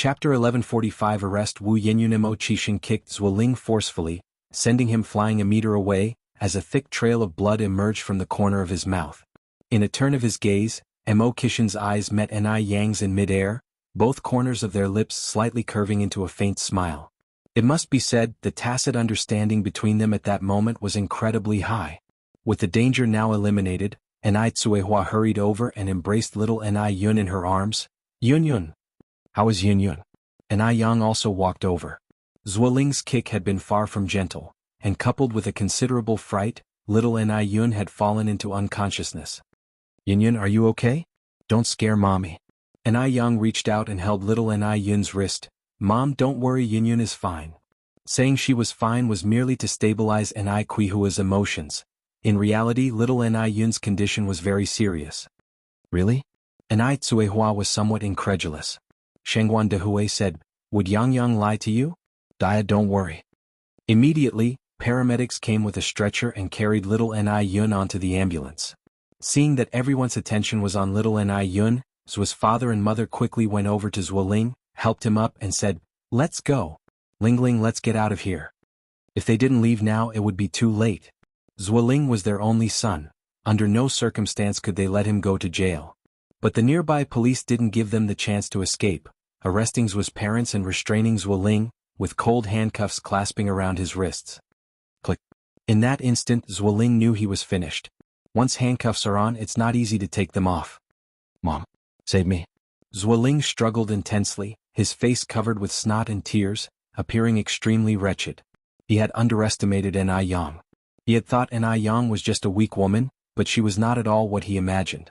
Chapter 1145 Arrest Wu Yinyun. Mo Qixin kicked Zuoling forcefully, sending him flying a meter away, as a thick trail of blood emerged from the corner of his mouth. In a turn of his gaze, Mo Qixin's eyes met Ni Yang's in mid-air, both corners of their lips slightly curving into a faint smile. It must be said, the tacit understanding between them at that moment was incredibly high. With the danger now eliminated, Ni Tsuehua hurried over and embraced little Ni Yun in her arms. Yun Yun. How is Yun Yun? Ni Yang also walked over. Zuoling's kick had been far from gentle, and coupled with a considerable fright, little Ni Yun had fallen into unconsciousness. Yun Yun, are you okay? Don't scare mommy. Ni Yang reached out and held little Ni Yun's wrist. Mom, don't worry, Yun Yun is fine. Saying she was fine was merely to stabilize Ni Qihua's emotions. In reality, little Ni Yun's condition was very serious. Really? Ni Tsuehua was somewhat incredulous. Shengguan Dehui said, would Yang Yang lie to you? Dia, don't worry. Immediately, paramedics came with a stretcher and carried little Ni Yun onto the ambulance. Seeing that everyone's attention was on little Ni Yun, Zuo's father and mother quickly went over to Zuoling, helped him up and said, let's go. Lingling, let's get out of here. If they didn't leave now, it would be too late. Zuoling was their only son. Under no circumstance could they let him go to jail. But the nearby police didn't give them the chance to escape, arresting Zuo's parents and restraining Zuoling, with cold handcuffs clasping around his wrists. Click. In that instant, Zuoling knew he was finished. Once handcuffs are on, it's not easy to take them off. Mom, save me. Zuoling struggled intensely, his face covered with snot and tears, appearing extremely wretched. He had underestimated Ni Yang. He had thought Ni Yang was just a weak woman, but she was not at all what he imagined.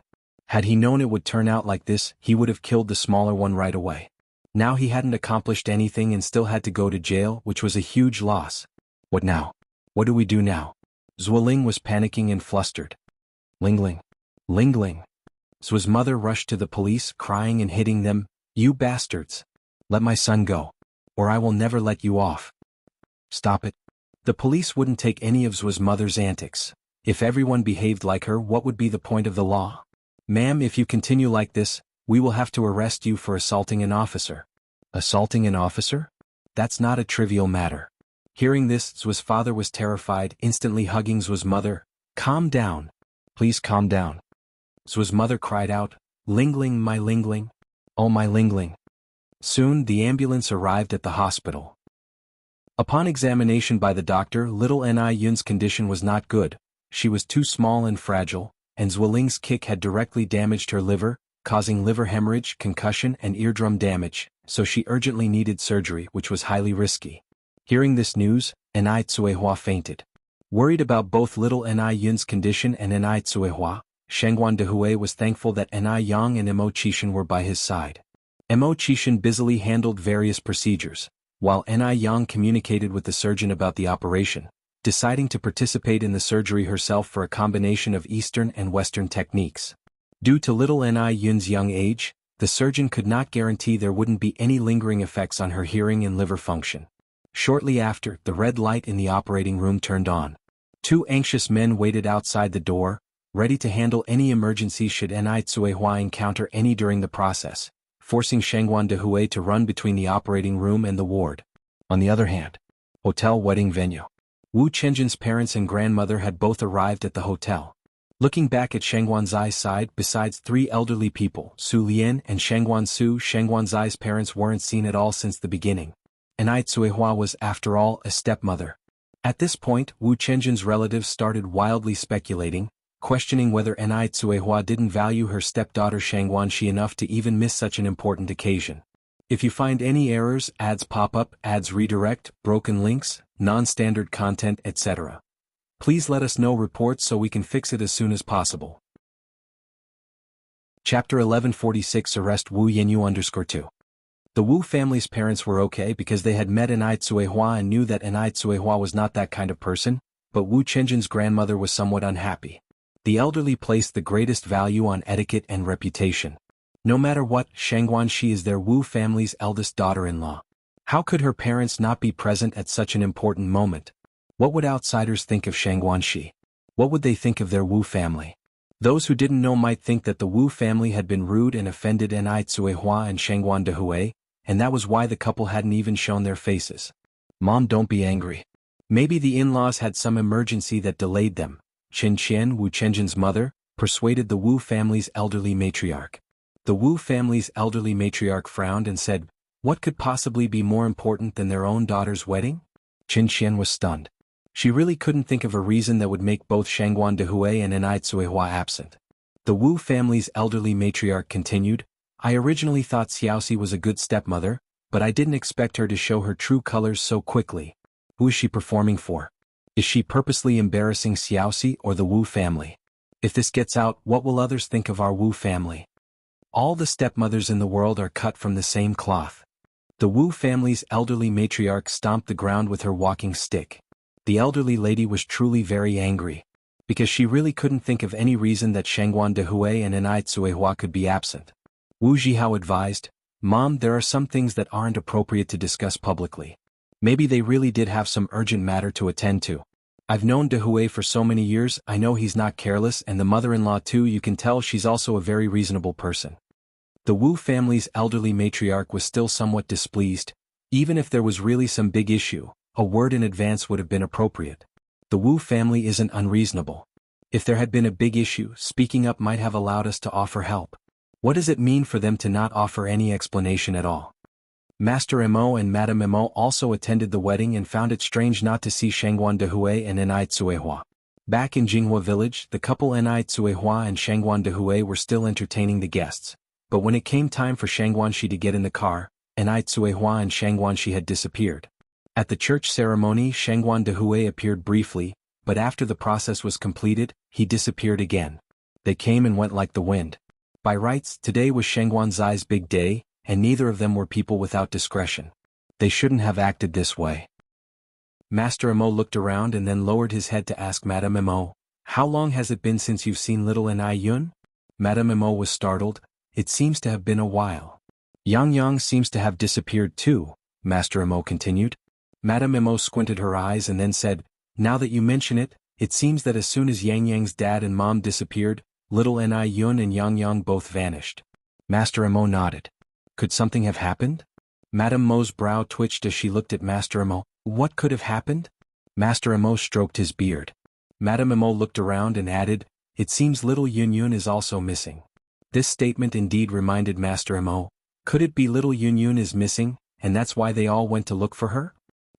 Had he known it would turn out like this, he would have killed the smaller one right away. Now he hadn't accomplished anything and still had to go to jail, which was a huge loss. What now? What do we do now? Zuoling was panicking and flustered. Lingling. Lingling. Zuo's mother rushed to the police, crying and hitting them. You bastards. Let my son go. Or I will never let you off. Stop it. The police wouldn't take any of Zuo's mother's antics. If everyone behaved like her, what would be the point of the law? Ma'am, if you continue like this, we will have to arrest you for assaulting an officer. Assaulting an officer? That's not a trivial matter. Hearing this, Zuo's father was terrified, instantly hugging Zuo's mother. Calm down. Please calm down. Zuo's mother cried out, Lingling, my Lingling. Oh, my Lingling. Soon, the ambulance arrived at the hospital. Upon examination by the doctor, little Ni Yun's condition was not good. She was too small and fragile, and Zuoling's kick had directly damaged her liver, causing liver hemorrhage, concussion, and eardrum damage, so she urgently needed surgery, which was highly risky. Hearing this news, Ni Tsuehua fainted. Worried about both little Ni Yun's condition and Ni Tsuehua, Shengguan Dehui was thankful that Ni Yang and Mo Qixin were by his side. Mo Qixin busily handled various procedures, while Ni Yang communicated with the surgeon about the operation, deciding to participate in the surgery herself for a combination of Eastern and Western techniques. Due to little Ni Yun's young age, the surgeon could not guarantee there wouldn't be any lingering effects on her hearing and liver function. Shortly after, the red light in the operating room turned on. Two anxious men waited outside the door, ready to handle any emergency should Ni Tsuehua encounter any during the process, forcing Shengguan Dehui to run between the operating room and the ward. On the other hand, hotel wedding venue. Wu Chenjin's parents and grandmother had both arrived at the hotel. Looking back at Shengguan Zai's side, besides three elderly people, Su Lian and Shengguan Su, Shengguan Zai's parents weren't seen at all since the beginning. Ni Tsuehua was, after all, a stepmother. At this point, Wu Chenjin's relatives started wildly speculating, questioning whether Ni Tsuehua didn't value her stepdaughter Shengguan Shi enough to even miss such an important occasion. If you find any errors, ads pop up, ads redirect, broken links, non-standard content, etc., please let us know reports so we can fix it as soon as possible. Chapter 1146 Arrest Wu Yinyu 2. The Wu family's parents were okay because they had met Ni Tsuehua and knew that Ni Tsuehua was not that kind of person, but Wu Chenjin's grandmother was somewhat unhappy. The elderly placed the greatest value on etiquette and reputation. No matter what, Shengguan Shi is their Wu family's eldest daughter-in-law. How could her parents not be present at such an important moment? What would outsiders think of Shengguan Shi? What would they think of their Wu family? Those who didn't know might think that the Wu family had been rude and offended Ni Tsuehua and Shengguan Dehui, and that was why the couple hadn't even shown their faces. Mom, don't be angry. Maybe the in-laws had some emergency that delayed them. Chen Qian, Wu Chenjin's mother, persuaded the Wu family's elderly matriarch. The Wu family's elderly matriarch frowned and said, "What could possibly be more important than their own daughter's wedding?" Chen Qian was stunned. She really couldn't think of a reason that would make both Shangguan Dehui and Enai Cuihua absent. The Wu family's elderly matriarch continued, "I originally thought Xiaoxi was a good stepmother, but I didn't expect her to show her true colors so quickly. Who is she performing for? Is she purposely embarrassing Xiaoxi or the Wu family? If this gets out, what will others think of our Wu family? All the stepmothers in the world are cut from the same cloth." The Wu family's elderly matriarch stomped the ground with her walking stick. The elderly lady was truly very angry, because she really couldn't think of any reason that Shangguan Dehui and Enai Cuihua could be absent. Wu Zhihao advised, "Mom, there are some things that aren't appropriate to discuss publicly. Maybe they really did have some urgent matter to attend to. I've known Dehui for so many years, I know he's not careless, and the mother-in-law too, you can tell she's also a very reasonable person." The Wu family's elderly matriarch was still somewhat displeased. Even if there was really some big issue, a word in advance would have been appropriate. The Wu family isn't unreasonable. If there had been a big issue, speaking up might have allowed us to offer help. What does it mean for them to not offer any explanation at all? Master Mo and Madame Mo also attended the wedding and found it strange not to see Shangguan Dehui and Enai Cuihua. Back in Jinghua village, the couple Enai Cuihua and Shangguan Dehui were still entertaining the guests. But when it came time for Shangguanxi to get in the car, Enai Cuihua and Shangguanxi had disappeared. At the church ceremony, Shangguan Dehui appeared briefly, but after the process was completed, he disappeared again. They came and went like the wind. By rights, today was Shangguan Zai's big day, and neither of them were people without discretion. They shouldn't have acted this way. Master Mo looked around and then lowered his head to ask Madame Mo, "How long has it been since you've seen little Enai Yun?" Madame Mo was startled. "It seems to have been a while." "Yang Yang seems to have disappeared too," Master Mo continued. Madame Mo squinted her eyes and then said, "Now that you mention it, it seems that as soon as Yang Yang's dad and mom disappeared, little Enai Yun and Yang Yang both vanished." Master Mo nodded. Could something have happened? Madame Mo's brow twitched as she looked at Master Mo. What could have happened? Master Mo stroked his beard. Madame Mo looked around and added, "It seems little Yun Yun is also missing." This statement indeed reminded Master Mo. Could it be little Yun Yun is missing, and that's why they all went to look for her?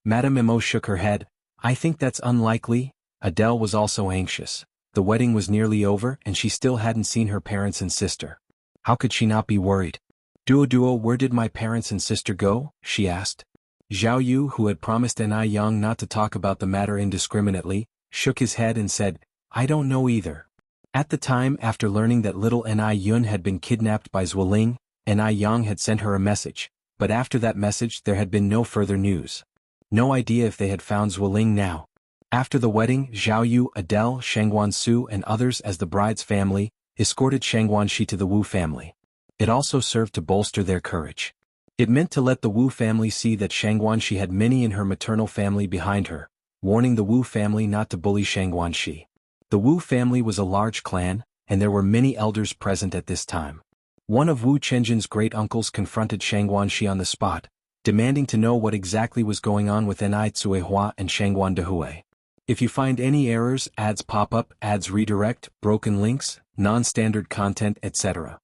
Madame Mo shook her head. "I think that's unlikely." Adele was also anxious. The wedding was nearly over and she still hadn't seen her parents and sister. How could she not be worried? "Duo, where did my parents and sister go?" she asked. Zhao Yu, who had promised Enai Yang not to talk about the matter indiscriminately, shook his head and said, "I don't know either." At the time, after learning that little Enai Yun had been kidnapped by Zuoling, Enai Yang had sent her a message, but after that message there had been no further news. No idea if they had found Zuoling now. After the wedding, Zhao Yu, Adele, Shangguan Su and others as the bride's family, escorted Shangguanxi to the Wu family. It also served to bolster their courage. It meant to let the Wu family see that Shangguanxi had many in her maternal family behind her, warning the Wu family not to bully Shangguanxi. The Wu family was a large clan, and there were many elders present at this time. One of Wu Chenjin's great uncles confronted Shangguanxi on the spot, demanding to know what exactly was going on with Enai Cuihua and Shangguan Dehui. If you find any errors, ads pop up, ads redirect, broken links, non-standard content, etc.,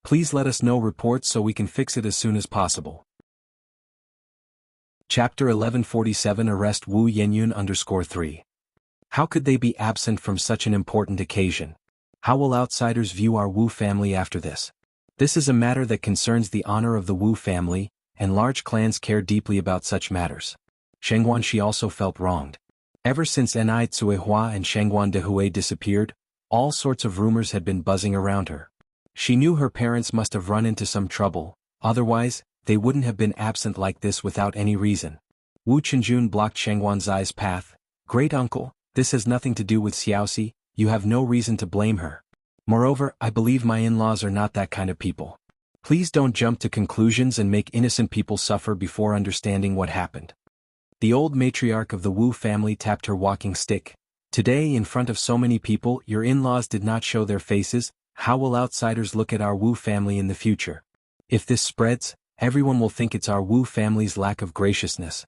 please let us know reports so we can fix it as soon as possible. Chapter 1147 Arrest Wu Yenyun _3. How could they be absent from such an important occasion? How will outsiders view our Wu family after this? This is a matter that concerns the honor of the Wu family, and large clans care deeply about such matters. Shangguanxi also felt wronged. Ever since Enai Cuihua and Shangguan Dehui disappeared, all sorts of rumors had been buzzing around her. She knew her parents must have run into some trouble, otherwise, they wouldn't have been absent like this without any reason. Wu Chenjun blocked Shangguan Zai's path. "Great uncle, this has nothing to do with Xiaoxi, you have no reason to blame her. Moreover, I believe my in-laws are not that kind of people. Please don't jump to conclusions and make innocent people suffer before understanding what happened." The old matriarch of the Wu family tapped her walking stick. "Today, in front of so many people, your in-laws did not show their faces. How will outsiders look at our Wu family in the future? If this spreads, Everyone will think it's our Wu family's lack of graciousness.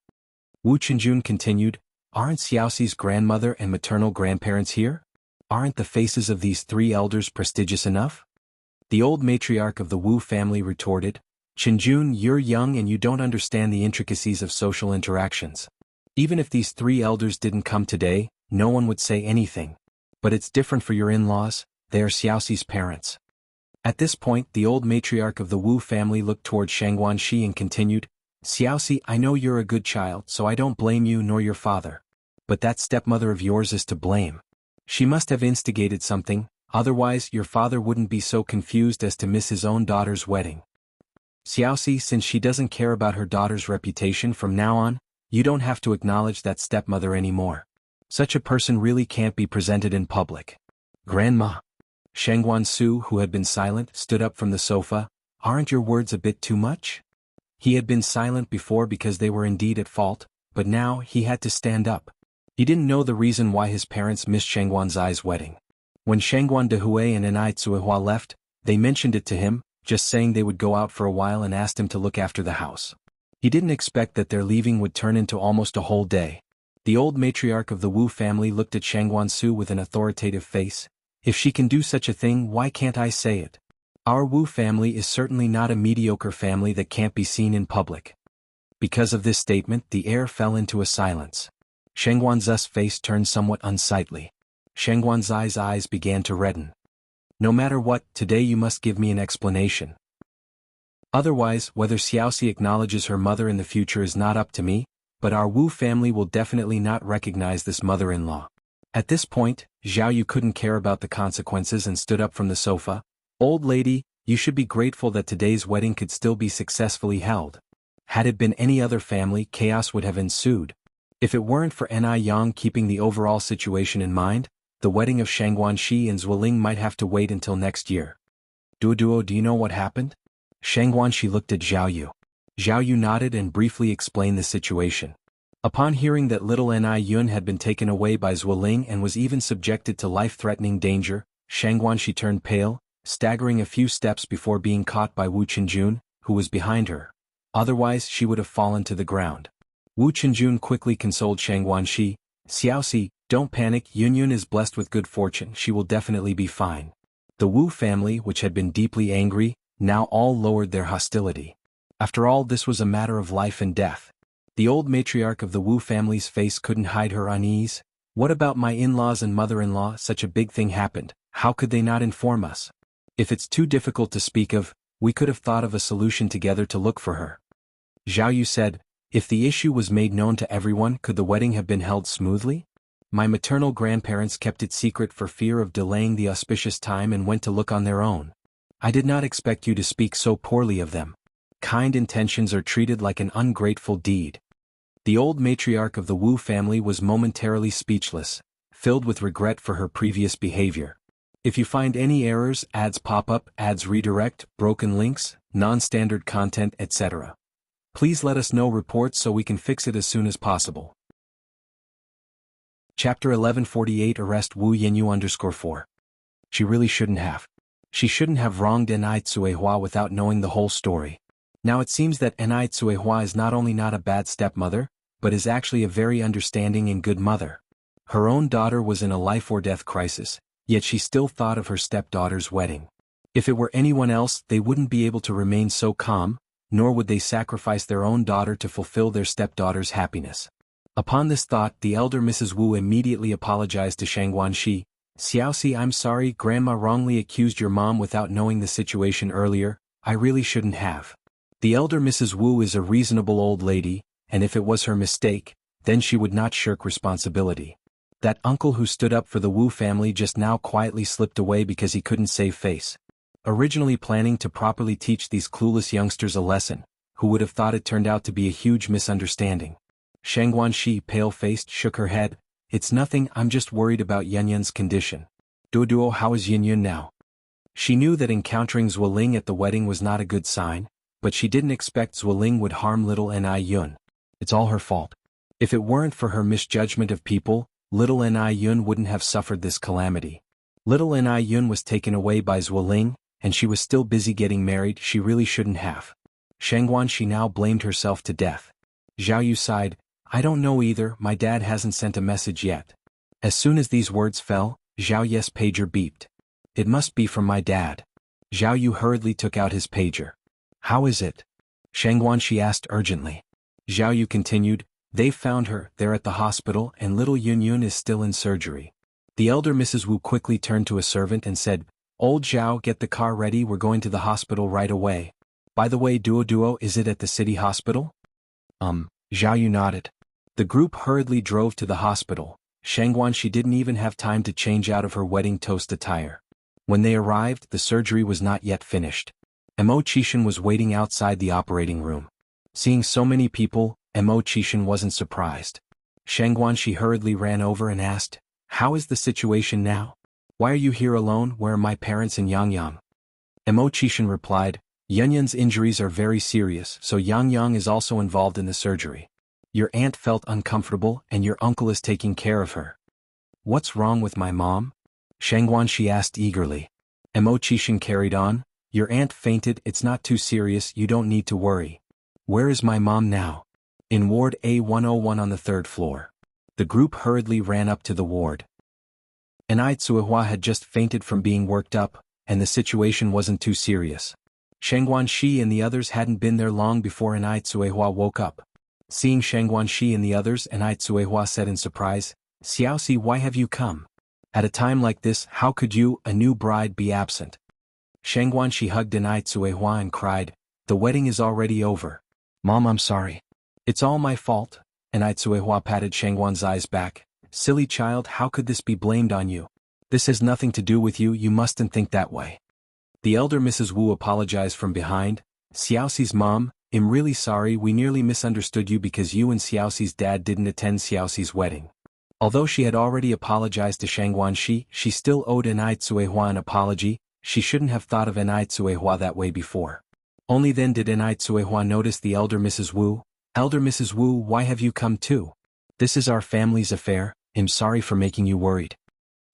Wu Qinjun continued, aren't Xiaoxi's grandmother and maternal grandparents here? Aren't the faces of these three elders prestigious enough? The old matriarch of the Wu family retorted, Qinjun, you're young and you don't understand the intricacies of social interactions. Even if these three elders didn't come today, no one would say anything. But it's different for your in-laws, they are Xiaoxi's parents. At this point, the old matriarch of the Wu family looked toward Shangguanxi and continued, Xiaoxi, I know you're a good child, so I don't blame you nor your father. But that stepmother of yours is to blame. She must have instigated something, otherwise your father wouldn't be so confused as to miss his own daughter's wedding. Xiaoxi, since she doesn't care about her daughter's reputation from now on, you don't have to acknowledge that stepmother anymore. Such a person really can't be presented in public. Grandma. Shangguansu, who had been silent, stood up from the sofa. Aren't your words a bit too much? He had been silent before because they were indeed at fault, but now he had to stand up. He didn't know the reason why his parents missed Shangguanzai's wedding. When Shangguan Dehui and Enai Tsuehua left, they mentioned it to him, just saying they would go out for a while and asked him to look after the house. He didn't expect that their leaving would turn into almost a whole day. The old matriarch of the Wu family looked at Shangguansu with an authoritative face. If she can do such a thing, why can't I say it? Our Wu family is certainly not a mediocre family that can't be seen in public. Because of this statement, the air fell into a silence. Shangguanzai's face turned somewhat unsightly. Shangguanzai's eyes began to redden. No matter what, today you must give me an explanation. Otherwise, whether Xiaoxi acknowledges her mother in the future is not up to me, but our Wu family will definitely not recognize this mother-in-law. At this point, Zhao Yu couldn't care about the consequences and stood up from the sofa. Old lady, you should be grateful that today's wedding could still be successfully held. Had it been any other family, chaos would have ensued. If it weren't for Enai Yang keeping the overall situation in mind, the wedding of Shangguanxi and Zuoling might have to wait until next year. Duoduo, do you know what happened? Shangguanxi looked at Zhao Yu. Zhao Yu nodded and briefly explained the situation. Upon hearing that little Enai Yun had been taken away by Zuoling and was even subjected to life-threatening danger, Shangguanxi turned pale, staggering a few steps before being caught by Wu Qinjun, who was behind her. Otherwise she would have fallen to the ground. Wu Qinjun quickly consoled Shangguanxi, Xiaoxi, don't panic, Yun is blessed with good fortune, she will definitely be fine. The Wu family, which had been deeply angry, now all lowered their hostility. After all, this was a matter of life and death. The old matriarch of the Wu family's face couldn't hide her unease. What about my in-laws and mother-in-law? Such a big thing happened, how could they not inform us? If it's too difficult to speak of, we could have thought of a solution together to look for her. Zhao Yu said, if the issue was made known to everyone, could the wedding have been held smoothly? My maternal grandparents kept it secret for fear of delaying the auspicious time and went to look on their own. I did not expect you to speak so poorly of them. Kind intentions are treated like an ungrateful deed. The old matriarch of the Wu family was momentarily speechless, filled with regret for her previous behavior. If you find any errors, ads pop up, ads redirect, broken links, non-standard content, etc., please let us know reports so we can fix it as soon as possible. Chapter 1148 Arrest Wu Yanyu 4. She really shouldn't have. She shouldn't have wronged Enai Tsuehua without knowing the whole story. Now it seems that Enai Tsuehua is not only not a bad stepmother, but is actually a very understanding and good mother. Her own daughter was in a life-or-death crisis, yet she still thought of her stepdaughter's wedding. If it were anyone else, they wouldn't be able to remain so calm, nor would they sacrifice their own daughter to fulfill their stepdaughter's happiness. Upon this thought, the elder Mrs. Wu immediately apologized to Shangguanxi. Xiaoxi, I'm sorry, Grandma wrongly accused your mom without knowing the situation earlier, I really shouldn't have. The elder Mrs. Wu is a reasonable old lady, and if it was her mistake, then she would not shirk responsibility. That uncle who stood up for the Wu family just now quietly slipped away because he couldn't save face. Originally planning to properly teach these clueless youngsters a lesson, who would have thought it turned out to be a huge misunderstanding. Shangguanxi, pale-faced, shook her head. It's nothing, I'm just worried about Yunyun's condition. Duoduo, how is Yunyun now? She knew that encountering Zuoling at the wedding was not a good sign, but she didn't expect Zuoling would harm little Enai Yun. It's all her fault. If it weren't for her misjudgment of people, little Enai Yun wouldn't have suffered this calamity. Little Enai Yun was taken away by Zuoling, and she was still busy getting married, she really shouldn't have. Shangguanxi now blamed herself to death. Zhao Yu sighed, I don't know either, my dad hasn't sent a message yet. As soon as these words fell, Zhao Yu's pager beeped. It must be from my dad. Zhao Yu hurriedly took out his pager. How is it? Shangguanxi asked urgently. Zhao Yu continued, they've found her, they're at the hospital, and little Yun Yun is still in surgery. The elder Mrs. Wu quickly turned to a servant and said, Old Zhao, get the car ready, we're going to the hospital right away. By the way, Duo, is it at the city hospital? Zhao Yu nodded. The group hurriedly drove to the hospital. Shangguanxi didn't even have time to change out of her wedding toast attire. When they arrived, the surgery was not yet finished. Mo Qishan was waiting outside the operating room. Seeing so many people, Mo Qishan wasn't surprised. Shangguanxi hurriedly ran over and asked, How is the situation now? Why are you here alone? Where are my parents and Yang Yang? Mo Qishan replied, Yunyun's injuries are very serious, so Yang Yang is also involved in the surgery. Your aunt felt uncomfortable and your uncle is taking care of her. What's wrong with my mom? Shangguanxi asked eagerly. Mo Qishan carried on, Your aunt fainted, it's not too serious, you don't need to worry. Where is my mom now? In Ward A101 on the 3rd floor. The group hurriedly ran up to the ward. Anai Tsuehua had just fainted from being worked up, and the situation wasn't too serious. Shangguanxi and the others hadn't been there long before Anai Tsuehua woke up. Seeing Shangguanxi and the others, Anai Tsuehua said in surprise, Xiaoxi, why have you come? At a time like this, how could you, a new bride, be absent? Shangguanxi hugged Anai Tsuehua and cried, The wedding is already over. Mom, I'm sorry. It's all my fault. Anai Tsuehua patted Shangguanxi's back. Silly child, how could this be blamed on you? This has nothing to do with you, you mustn't think that way. The elder Mrs. Wu apologized from behind. Xiaoxi's mom, I'm really sorry, we nearly misunderstood you because you and Xiaoxi's dad didn't attend Xiaoxi's wedding. Although she had already apologized to Shangguanxi, she still owed Anai Tsuehua an apology. She shouldn't have thought of Anai Tsuehua that way before. Only then did Anai Tsuehua notice the elder Mrs. Wu. Elder Mrs. Wu, why have you come too? This is our family's affair, I'm sorry for making you worried.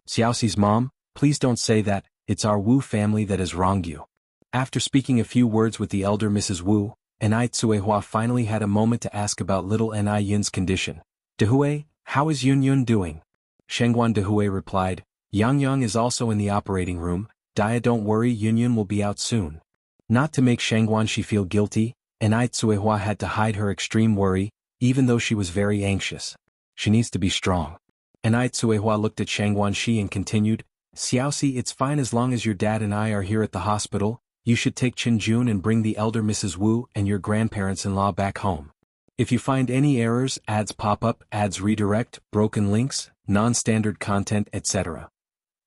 Xiaoxi's mom, please don't say that, it's our Wu family that has wronged you. After speaking a few words with the elder Mrs. Wu, Anai Tsuehua finally had a moment to ask about little Anai Yun's condition. Dehui, how is Yun Yun doing? Shengguan Dehui replied, Yang Yang is also in the operating room, Dia don't worry, Yun Yun will be out soon. Not to make Shangguanxi feel guilty, Anai Tsuehua had to hide her extreme worry, even though she was very anxious. She needs to be strong. Anai Tsuehua looked at Shangguanxi and continued, Xiaoxi, it's fine as long as your dad and I are here at the hospital, you should take Qinjun and bring the elder Mrs. Wu and your grandparents-in-law back home. If you find any errors, ads pop up, ads redirect, broken links, non-standard content, etc.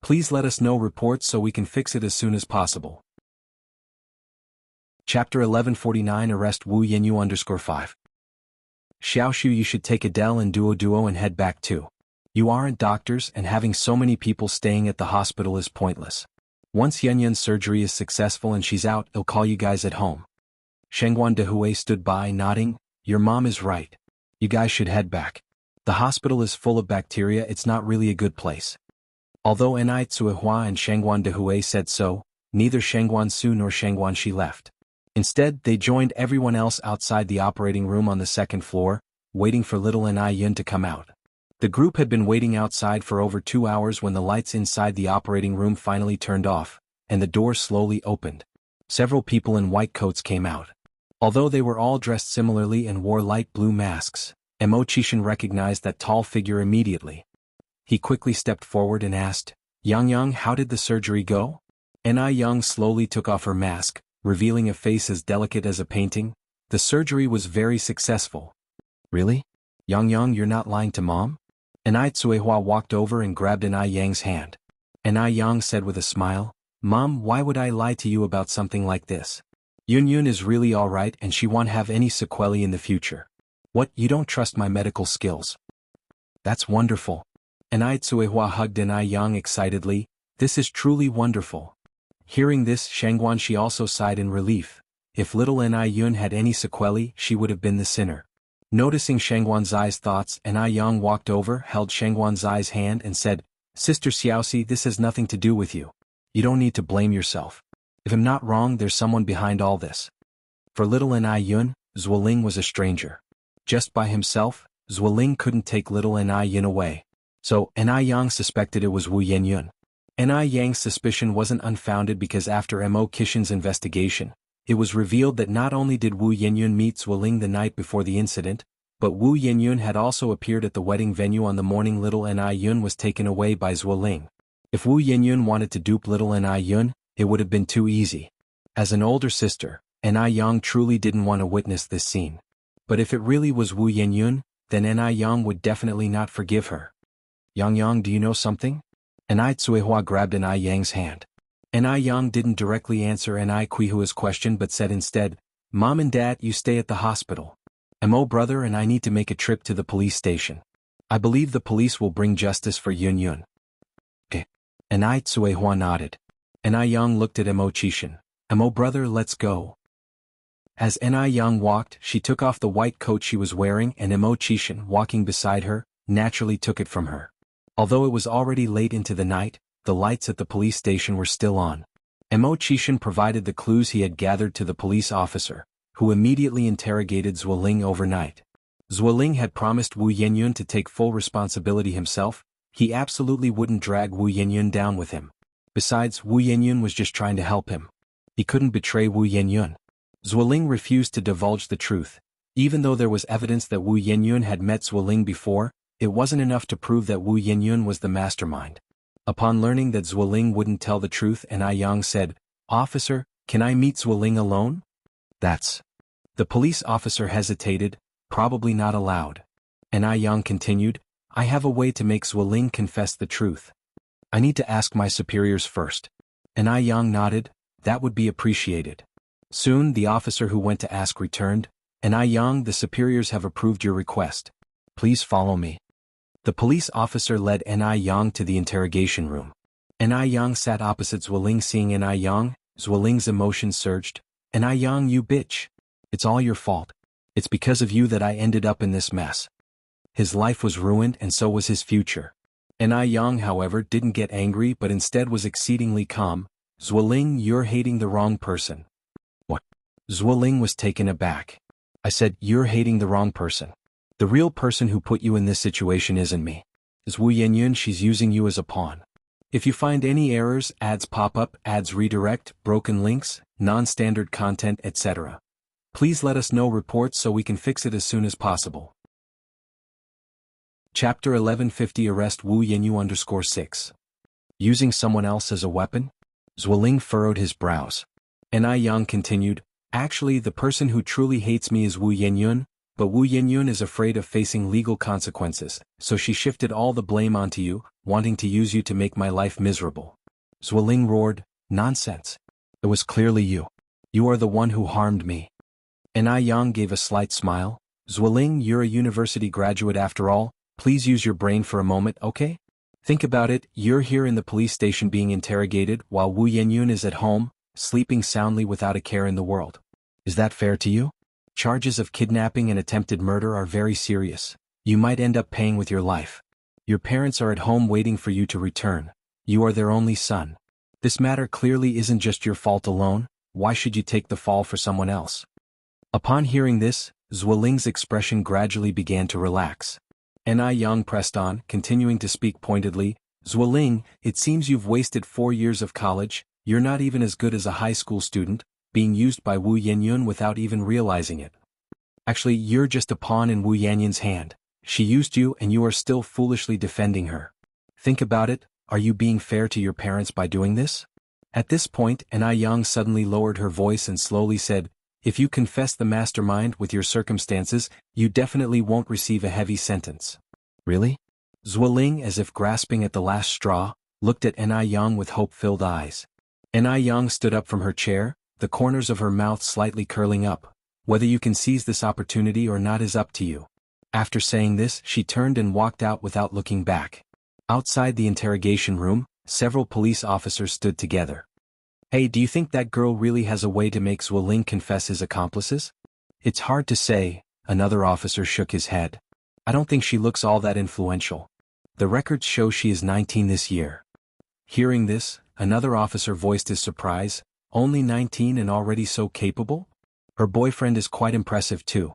Please let us know reports so we can fix it as soon as possible. Chapter 1149 Arrest Wu Yenyu _5. Xiaoshu, you should take Adele and Duo and head back too. You aren't doctors and having so many people staying at the hospital is pointless. Once Yunyun's surgery is successful and she's out, they'll call you guys at home. Shengguan Dehui stood by nodding, your mom is right. You guys should head back. The hospital is full of bacteria, it's not really a good place. Although Anai Tsuehua and Shengguan Dehui said so, neither Shengguan Su nor Shangguanxi left. Instead, they joined everyone else outside the operating room on the 2nd floor, waiting for little Anai Yun to come out. The group had been waiting outside for over 2 hours when the lights inside the operating room finally turned off, and the door slowly opened. Several people in white coats came out. Although they were all dressed similarly and wore light blue masks, Mo Qishan recognized that tall figure immediately. He quickly stepped forward and asked, Yang Yang, how did the surgery go? Anai Yang slowly took off her mask, revealing a face as delicate as a painting. The surgery was very successful. Really? Yang Yang, you're not lying to mom? Anai Tsuehua walked over and grabbed Anai Yang's hand. Anai Yang said with a smile, Mom, why would I lie to you about something like this? Yun Yun is really alright and she won't have any sequelae in the future. What, you don't trust my medical skills? That's wonderful. Anai Tsuehua hugged Anai Yang excitedly, this is truly wonderful. Hearing this, Shangguanxi also sighed in relief. If little Anai Yun had any sequelae, she would have been the sinner. Noticing Shangguanxi's thoughts, Anai Yang walked over, held Shangguanxi's hand and said, Sister Xiaoxi, this has nothing to do with you. You don't need to blame yourself. If I'm not wrong, there's someone behind all this. For little Ni Yun, Zuoling was a stranger. Just by himself, Zuoling couldn't take little Ni Yun away. So, Ni Yang suspected it was Wu Yenyun. Ni Yang's suspicion wasn't unfounded because after Mo Kishin's investigation, it was revealed that not only did Wu Yenyun meet Zuoling the night before the incident, but Wu Yenyun had also appeared at the wedding venue on the morning little Ni Yun was taken away by Zuoling. If Wu Yenyun wanted to dupe little Ni Yun, it would have been too easy. As an older sister, Ni Yang truly didn't want to witness this scene. But if it really was Wu Yenyun, then Ni Yang would definitely not forgive her. Yang, do you know something? Ni Tsuehua grabbed Ni Yang's hand. Ni Yang didn't directly answer Ni Kuihua's question but said instead, Mom and Dad, you stay at the hospital. Mo brother and I need to make a trip to the police station. I believe the police will bring justice for Yun Yun. Okay. Ni Tsuehua nodded. Ni Yang looked at Mo Chishin. Mo brother, let's go. As Ni Yang walked, she took off the white coat she was wearing and Mo Chishin, walking beside her, naturally took it from her. Although it was already late into the night, the lights at the police station were still on. Mo Chishin provided the clues he had gathered to the police officer, who immediately interrogated Zuoling overnight. Zuoling had promised Wu Yenyun to take full responsibility himself. He absolutely wouldn't drag Wu Yenyun down with him. Besides, Wu Yenyun was just trying to help him. He couldn't betray Wu Yenyun. Zuoling refused to divulge the truth. Even though there was evidence that Wu Yenyun had met Zuoling before, it wasn't enough to prove that Wu Yenyun was the mastermind. Upon learning that Zuoling wouldn't tell the truth, Ni Yang said, Officer, can I meet Zuoling alone? That's. The police officer hesitated, probably not allowed. Ni Yang continued, I have a way to make Zuoling confess the truth. I need to ask my superiors first. Ni Yang nodded, that would be appreciated. Soon the officer who went to ask returned, Ni Yang, the superiors have approved your request. Please follow me. The police officer led Ni Yang to the interrogation room. Ni Yang sat opposite Zuoling. Seeing Ni Yang, Zuoling's emotions surged. Ni Yang, you bitch. It's all your fault. It's because of you that I ended up in this mess. His life was ruined and so was his future. Ni Yang, however, didn't get angry but instead was exceedingly calm. Zuoling, you're hating the wrong person. What? Zuoling was taken aback. I said, you're hating the wrong person. The real person who put you in this situation isn't me. It's Wu Yenyun. She's using you as a pawn. If you find any errors, ads pop up, ads redirect, broken links, non-standard content, etc., please let us know reports so we can fix it as soon as possible. Chapter 1150 Arrest Wu Yenyu _6. Using someone else as a weapon? Zuoling furrowed his brows. Ni Yang continued, actually the person who truly hates me is Wu Yenyun, but Wu Yenyun is afraid of facing legal consequences, so she shifted all the blame onto you, wanting to use you to make my life miserable. Zuoling roared, nonsense. It was clearly you. You are the one who harmed me. Ni Yang gave a slight smile. Zuoling, you're a university graduate after all, please use your brain for a moment, okay? Think about it, you're here in the police station being interrogated while Wu Yenyun is at home, sleeping soundly without a care in the world. Is that fair to you? Charges of kidnapping and attempted murder are very serious. You might end up paying with your life. Your parents are at home waiting for you to return. You are their only son. This matter clearly isn't just your fault alone. Why should you take the fall for someone else? Upon hearing this, Zuoling's expression gradually began to relax. Ni Yang pressed on, continuing to speak pointedly, Zuoling, it seems you've wasted 4 years of college, you're not even as good as a high school student, being used by Wu Yenyun without even realizing it. Actually, you're just a pawn in Wu Yenyun's hand. She used you and you are still foolishly defending her. Think about it, are you being fair to your parents by doing this? At this point, Ni Yang suddenly lowered her voice and slowly said, if you confess the mastermind with your circumstances, you definitely won't receive a heavy sentence. Really? Zuoling, as if grasping at the last straw, looked at Ni Yang with hope-filled eyes. Ni Yang stood up from her chair, the corners of her mouth slightly curling up. Whether you can seize this opportunity or not is up to you. After saying this, she turned and walked out without looking back. Outside the interrogation room, several police officers stood together. Hey, do you think that girl really has a way to make Zuoling confess his accomplices? It's hard to say, another officer shook his head. I don't think she looks all that influential. The records show she is 19 this year. Hearing this, another officer voiced his surprise, only 19 and already so capable? Her boyfriend is quite impressive too.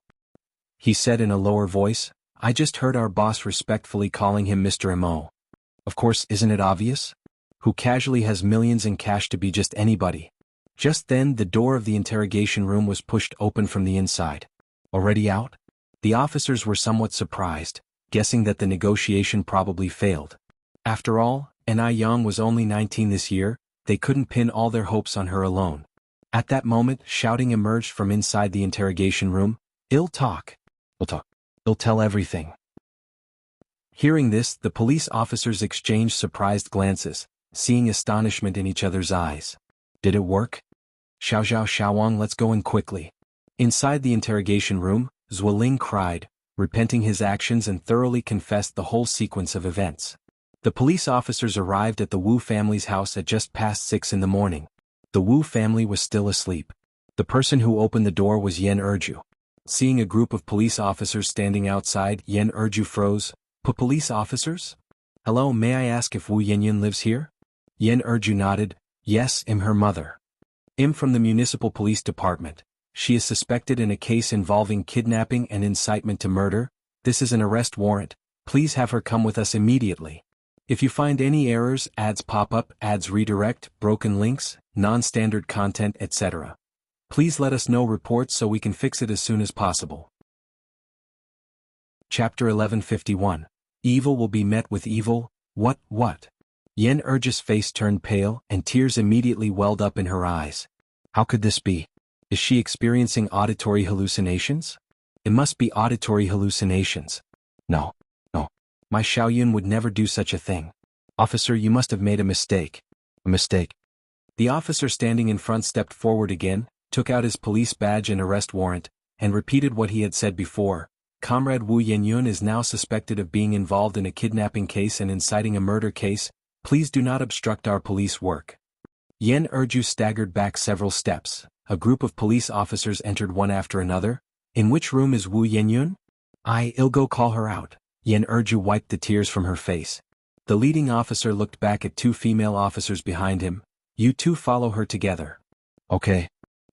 He said in a lower voice, I just heard our boss respectfully calling him Mr. Mo. Of course, isn't it obvious? Who casually has millions in cash to be just anybody. Just then the door of the interrogation room was pushed open from the inside. Already out? The officers were somewhat surprised, guessing that the negotiation probably failed. After all, Ni Yang was only 19 this year, they couldn't pin all their hopes on her alone. At that moment, shouting emerged from inside the interrogation room, "Ill talk. Ill talk. Ill tell everything." Hearing this, the police officers exchanged surprised glances, seeing astonishment in each other's eyes. Did it work? Xiao Zhao Xiaowang, let's go in quickly. Inside the interrogation room, Zuoling cried, repenting his actions and thoroughly confessed the whole sequence of events. The police officers arrived at the Wu family's house at just past 6 in the morning. The Wu family was still asleep. The person who opened the door was Yan Erju. Seeing a group of police officers standing outside, Yan Erju froze. Police officers? Hello, may I ask if Wu Yanyan lives here? Yan Erju nodded. Yes, I'm her mother. I'm from the municipal police department. She is suspected in a case involving kidnapping and incitement to murder. This is an arrest warrant. Please have her come with us immediately. If you find any errors, ads pop up, ads redirect, broken links, non-standard content, etc., please let us know reports so we can fix it as soon as possible. Chapter 1151. Evil will be met with evil. What? Yan Erju's face turned pale, and tears immediately welled up in her eyes. How could this be? Is she experiencing auditory hallucinations? It must be auditory hallucinations. No. My Xiaoyun would never do such a thing. Officer, you must have made a mistake. A mistake. The officer standing in front stepped forward again, took out his police badge and arrest warrant, and repeated what he had said before. Comrade Wu Yanyan is now suspected of being involved in a kidnapping case and inciting a murder case. Please do not obstruct our police work. Yan Erju staggered back several steps. A group of police officers entered one after another. In which room is Wu Yanyan? I'll go call her out. Yan Erju wiped the tears from her face. The leading officer looked back at 2 female officers behind him. You two follow her together. Okay.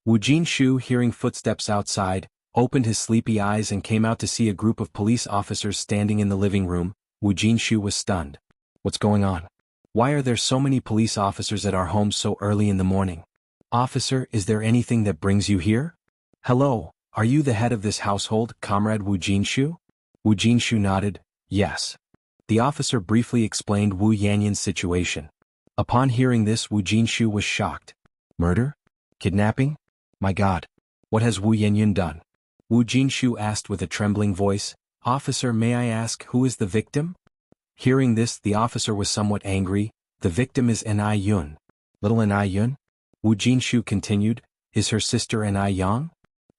Wu Jinshu, hearing footsteps outside, opened his sleepy eyes and came out to see a group of police officers standing in the living room. Wu Jinshu was stunned. What's going on? Why are there so many police officers at our home so early in the morning? Officer, is there anything that brings you here? Hello, are you the head of this household, Comrade Wu Jinshu? Wu Jinshu nodded. Yes. The officer briefly explained Wu Yanyan's situation. Upon hearing this, Wu Jinshu was shocked. Murder? Kidnapping? My God. What has Wu Yanyan done? Wu Jinshu asked with a trembling voice. Officer, may I ask who is the victim? Hearing this, the officer was somewhat angry. The victim is Ni Yun. Little Ni Yun? Wu Jinshu continued. Is her sister Ni Yang?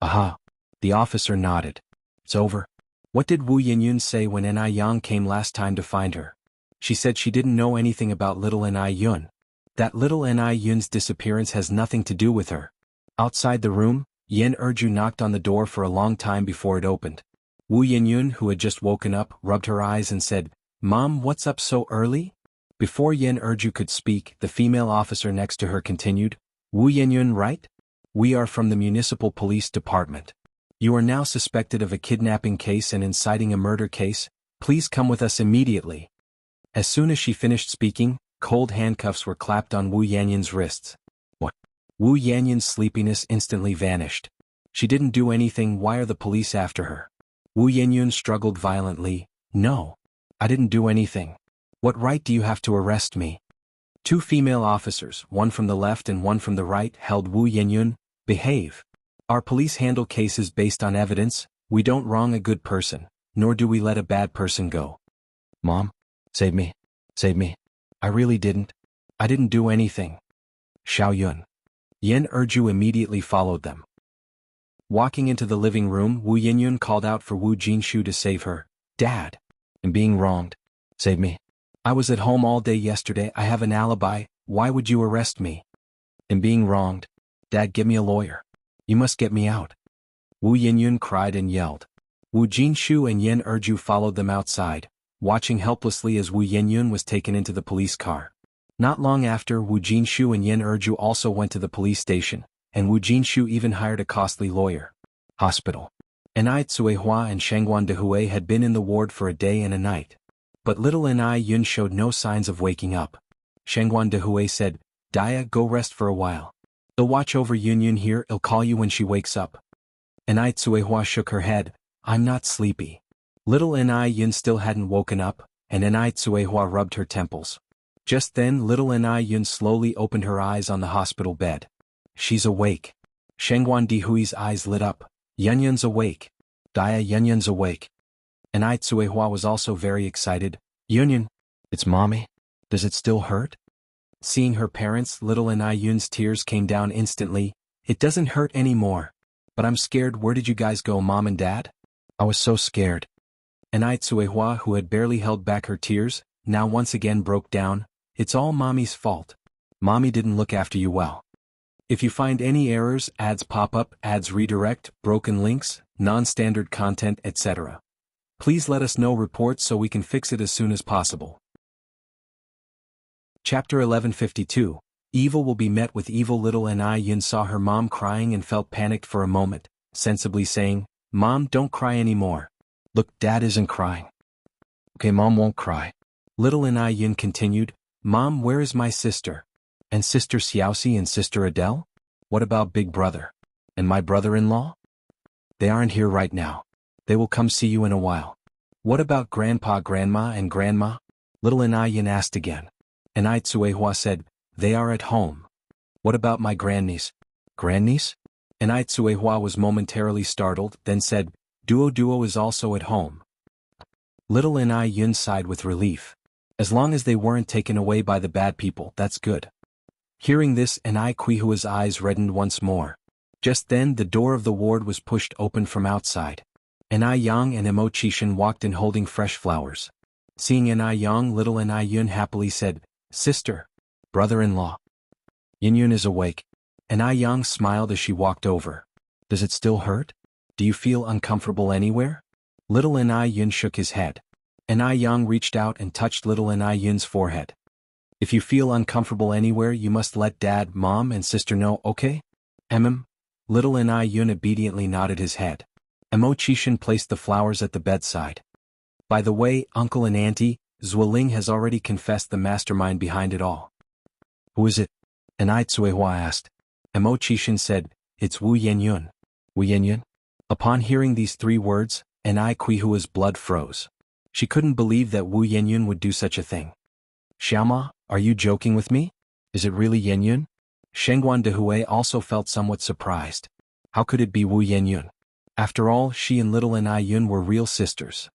Aha. The officer nodded. It's over. What did Wu Yanyan say when Ni Yang came last time to find her? She said she didn't know anything about little Ni Yun. That little Ni Yun's disappearance has nothing to do with her. Outside the room, Yan Erju knocked on the door for a long time before it opened. Wu Yanyan, who had just woken up, rubbed her eyes and said, Mom, what's up so early? Before Yan Erju could speak, the female officer next to her continued, Wu Yanyan, right? We are from the municipal police department. You are now suspected of a kidnapping case and inciting a murder case. Please come with us immediately. As soon as she finished speaking, cold handcuffs were clapped on Wu Yanyan's wrists. What? Wu Yanyan's sleepiness instantly vanished. She didn't do anything. Why are the police after her? Wu Yanyan struggled violently. No. I didn't do anything. What right do you have to arrest me? 2 female officers, one from the left and one from the right, held Wu Yanyan. Behave. Our police handle cases based on evidence. We don't wrong a good person, nor do we let a bad person go. Mom? Save me. Save me. I really didn't. I didn't do anything. Xiaoyun. Yan Erju immediately followed them. Walking into the living room, Wu Yanyan called out for Wu Jinshu to save her. Dad. I'm being wronged. Save me. I was at home all day yesterday. I have an alibi. Why would you arrest me? I'm being wronged. Dad, get me a lawyer. You must get me out. Wu Yanyan cried and yelled. Wu Jinshu and Yan Erju followed them outside, watching helplessly as Wu Yanyan was taken into the police car. Not long after, Wu Jinshu and Yan Erju also went to the police station, and Wu Jinshu even hired a costly lawyer. Hospital. Enai Tsuehua and Shangguan Dehui had been in the ward for a day and a night. But little Enai Yun showed no signs of waking up. Shangguan Dehui said, "Dia, go rest for a while. I'll watch over Yun Yun here, I'll call you when she wakes up." Enai Tsuehua shook her head, "I'm not sleepy." Little Enai Yun still hadn't woken up, and Enai Tsuehua rubbed her temples. Just then little Enai Yun slowly opened her eyes on the hospital bed. "She's awake." Shangguan Dehui's eyes lit up. "Yun Yun's awake. Dia, Yun Yun's awake." Enai Tsuehua was also very excited. "Yun Yun, it's mommy. Does it still hurt?" Seeing her parents, little Enai Yun's tears came down instantly. "It doesn't hurt anymore. But I'm scared. Where did you guys go, Mom and Dad?" "I was so scared." Enai Tsuehua, who had barely held back her tears, now once again broke down. "It's all Mommy's fault. Mommy didn't look after you well. If you find any errors, ads pop up, ads redirect, broken links, non-standard content, etc. please let us know reports so we can fix it as soon as possible." Chapter 1152. Evil will be met with evil. Little Enai Yun saw her mom crying and felt panicked for a moment, sensibly saying, "Mom, don't cry anymore. Look, Dad isn't crying." "Okay, Mom won't cry." Little Enai Yun continued, "Mom, where is my sister? And Sister Xiaoxi and Sister Adele? What about Big Brother? And my brother-in-law? They aren't here right now. They will come see you in a while. What about Grandpa, Grandma, and Grandma?" Little Enai Yun asked again. Enai Tsuehua said, "They are at home." "What about my grandniece?" "Grandniece?" Enai Tsuehua was momentarily startled, then said, Duo is also at home." Little Enai Yun sighed with relief. As long as they weren't taken away by the bad people, that's good. Hearing this, Enai Kuihua's eyes reddened once more. Just then the door of the ward was pushed open from outside. Enai Yang and Emo Chishan walked in holding fresh flowers. Seeing Enai Yang, little Enai Yun happily said, "Sister, brother-in-law, Yun Yun is awake." Enai Yang smiled as she walked over. "Does it still hurt? Do you feel uncomfortable anywhere?" Little Enai Yun shook his head. Enai Yang reached out and touched little Enai Yun's forehead. "If you feel uncomfortable anywhere, you must let Dad, Mom, and Sister know, okay?" Little Enai Yun obediently nodded his head. Emo Chishan placed the flowers at the bedside. "By the way, Uncle and Auntie, Zueling has already confessed the mastermind behind it all." "Who is it?" Enai Tsuehua asked. Emo Chishan said, "It's Wu Yenyun." "Wu Yenyun?" Upon hearing these three words, Enai Kuihua's blood froze. She couldn't believe that Wu Yenyun would do such a thing. "Xiaoma, are you joking with me? Is it really Yenyun?" Shangguan Dehui also felt somewhat surprised. How could it be Wu Yenyun? After all, she and little Enai Yun were real sisters.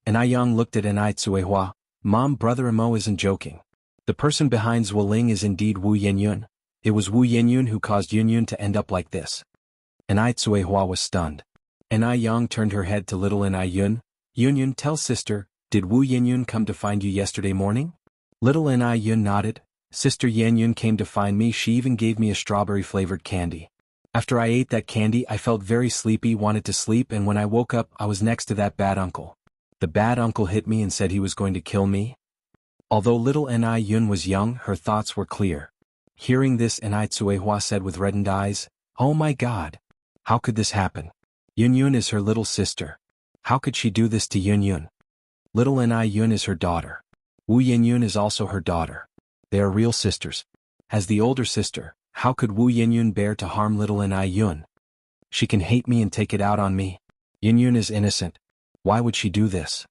Enai Yang looked at Enai Tsuehua. "Mom, brother Emo isn't joking. The person behind Zueling is indeed Wu Yenyun. It was Wu Yenyun who caused Yun Yun to end up like this." Enai Tsuehua was stunned. Enai Yang turned her head to little Enai Yun. "Yun Yun, tell sister, did Wu Yenyun come to find you yesterday morning?" Little Enai Yun nodded. "Sister Yenyun came to find me. She even gave me a strawberry-flavored candy. After I ate that candy, I felt very sleepy, wanted to sleep, and when I woke up, I was next to that bad uncle. The bad uncle hit me and said he was going to kill me." Although little Enai Yun was young, her thoughts were clear. Hearing this, Enai Tsuehua said with reddened eyes, "Oh my God! How could this happen? Yun Yun is her little sister. How could she do this to Yun Yun? Little Enai Yun is her daughter. Wu Yenyun is also her daughter. They are real sisters. As the older sister, how could Wu Yenyun bear to harm little Enai Yun? She can hate me and take it out on me. Yun Yun is innocent. Why would she do this?"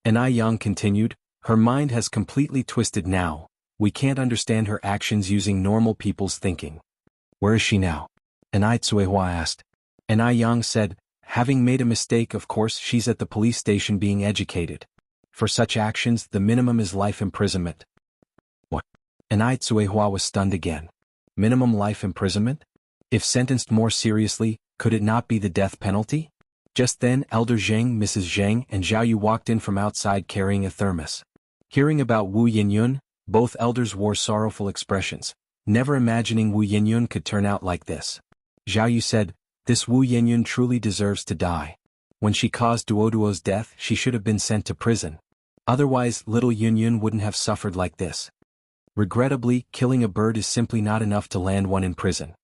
Enai Yang continued, "Her mind has completely twisted now. We can't understand her actions using normal people's thinking." "Where is she now?" Enai Tsuehua asked. Enai Yang said, "Having made a mistake, of course, she's at the police station being educated. For such actions, the minimum is life imprisonment." "What?" Enai Tsuehua was stunned again. Minimum life imprisonment? If sentenced more seriously, could it not be the death penalty? Just then, Elder Zheng, Mrs. Zheng, and Zhao Yu walked in from outside carrying a thermos. Hearing about Wu Yenyun, both elders wore sorrowful expressions, never imagining Wu Yenyun could turn out like this. Zhao Yu said, "This Wu Yenyun truly deserves to die. When she caused Duoduo's death, she should have been sent to prison. Otherwise, little Yun Yun wouldn't have suffered like this. Regrettably, killing a bird is simply not enough to land one in prison."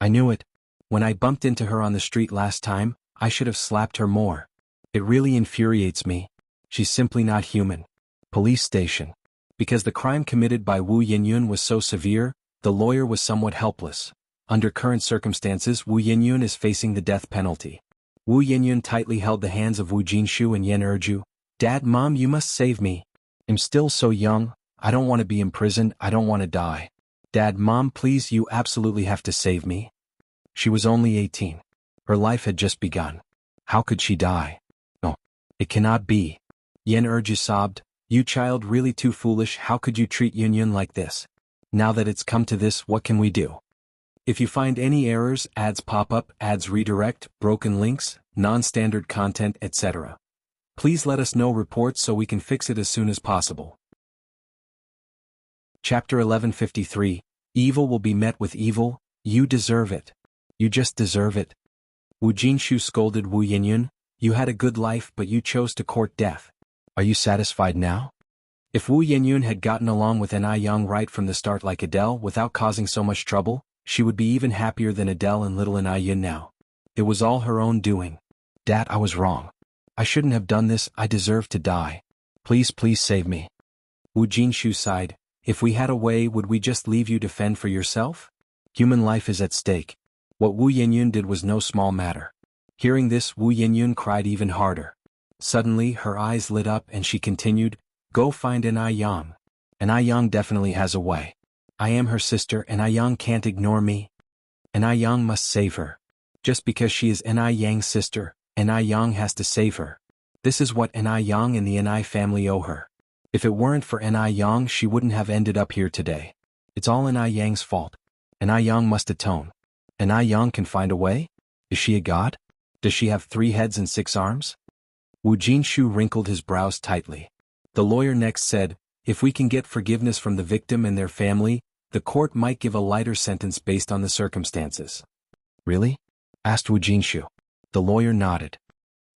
I knew it. When I bumped into her on the street last time, I should have slapped her more. It really infuriates me. She's simply not human. Police station. Because the crime committed by Wu Yinyun was so severe, the lawyer was somewhat helpless. Under current circumstances, Wu Yinyun is facing the death penalty. Wu Yinyun tightly held the hands of Wu Jinshu and Yan Erju. Dad, Mom, you must save me. I'm still so young, I don't want to be imprisoned, I don't want to die. Dad, Mom, please, you absolutely have to save me. She was only 18. Her life had just begun. How could she die? No. It cannot be. Yan Erju sobbed. You child, really too foolish, how could you treat Yunyun like this? Now that it's come to this, what can we do? If you find any errors, ads pop up, ads redirect, broken links, non-standard content, etc. Please let us know reports so we can fix it as soon as possible. Chapter 1153. Evil will be met with evil, you deserve it. You just deserve it. Wu Jinshu scolded Wu Yinyun. You had a good life but you chose to court death. Are you satisfied now? If Wu Yinyun had gotten along with Ni Yang right from the start like Adele without causing so much trouble, she would be even happier than Adele and little Ni Yun now. It was all her own doing. Dad, I was wrong. I shouldn't have done this, I deserve to die. Please, please save me. Wu Jinshu sighed. If we had a way, would we just leave you to fend for yourself? Human life is at stake. What Wu Yinyun did was no small matter. Hearing this, Wu Yinyun cried even harder. Suddenly, her eyes lit up and she continued, Go find Ni Yang. Ni Yang definitely has a way. I am her sister and Ni Yang can't ignore me. Ni Yang must save her. Just because she is Ni Yang's sister, Ni Yang has to save her. This is what Ni Yang and the Ni family owe her. If it weren't for Ni Yang, she wouldn't have ended up here today. It's all Ni Yang's fault. Ni Yang must atone. Ni Yang can find a way? Is she a god? Does she have 3 heads and 6 arms? Wu Jinshu wrinkled his brows tightly. The lawyer next said, If we can get forgiveness from the victim and their family, the court might give a lighter sentence based on the circumstances. Really? Asked Wu Jinshu. The lawyer nodded.